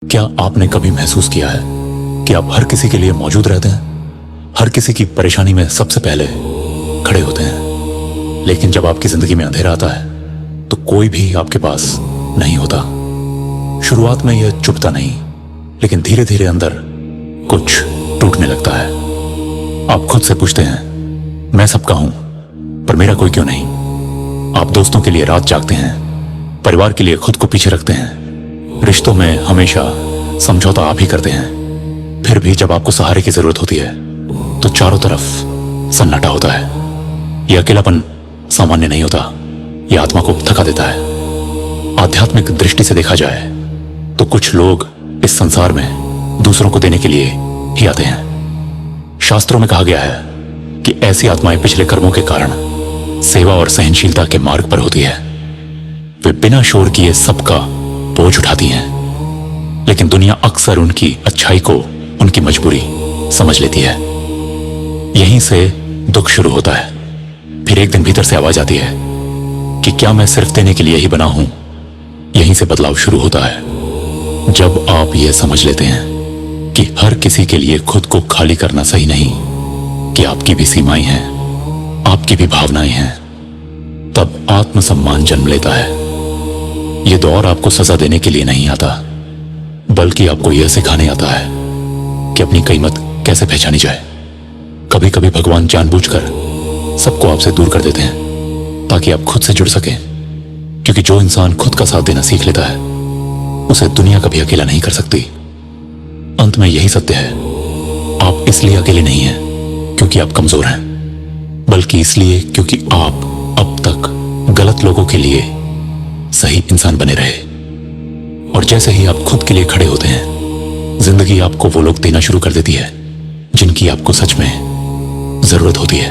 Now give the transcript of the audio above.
क्या आपने कभी महसूस किया है कि आप हर किसी के लिए मौजूद रहते हैं, हर किसी की परेशानी में सबसे पहले खड़े होते हैं, लेकिन जब आपकी जिंदगी में अंधेरा आता है तो कोई भी आपके पास नहीं होता। शुरुआत में यह चुभता नहीं, लेकिन धीरे धीरे अंदर कुछ टूटने लगता है। आप खुद से पूछते हैं, मैं सबका हूं, पर मेरा कोई क्यों नहीं? आप दोस्तों के लिए रात जागते हैं, परिवार के लिए खुद को पीछे रखते हैं, रिश्तों में हमेशा समझौता आप ही करते हैं। फिर भी जब आपको सहारे की जरूरत होती है तो चारों तरफ सन्नाटा होता है। यह अकेलापन सामान्य नहीं होता, यह आत्मा को थका देता है। आध्यात्मिक दृष्टि से देखा जाए तो कुछ लोग इस संसार में दूसरों को देने के लिए ही आते हैं। शास्त्रों में कहा गया है कि ऐसी आत्माएं पिछले कर्मों के कारण सेवा और सहनशीलता के मार्ग पर होती है। वे बिना शोर किए सबका बोझ उठाती हैं, लेकिन दुनिया अक्सर उनकी अच्छाई को उनकी मजबूरी समझ लेती है। यहीं से दुख शुरू होता है। फिर एक दिन भीतर से आवाज आती है कि क्या मैं सिर्फ देने के लिए ही बना हूं? यहीं से बदलाव शुरू होता है। जब आप यह समझ लेते हैं कि हर किसी के लिए खुद को खाली करना सही नहीं, कि आपकी भी सीमाएं हैं, आपकी भी भावनाएं हैं, तब आत्मसम्मान जन्म लेता है। यह दौर आपको सजा देने के लिए नहीं आता, बल्कि आपको यह सिखाने आता है कि अपनी कीमत कैसे पहचानी जाए। कभी कभी भगवान जानबूझकर सबको आपसे दूर कर देते हैं ताकि आप खुद से जुड़ सकें, क्योंकि जो इंसान खुद का साथ देना सीख लेता है उसे दुनिया कभी अकेला नहीं कर सकती। अंत में यही सत्य है, आप इसलिए अकेले नहीं हैं क्योंकि आप कमजोर हैं, बल्कि इसलिए क्योंकि आप अब तक गलत लोगों के लिए सही इंसान बने रहे। और जैसे ही आप खुद के लिए खड़े होते हैं, जिंदगी आपको वो लोग देना शुरू कर देती है जिनकी आपको सच में जरूरत होती है।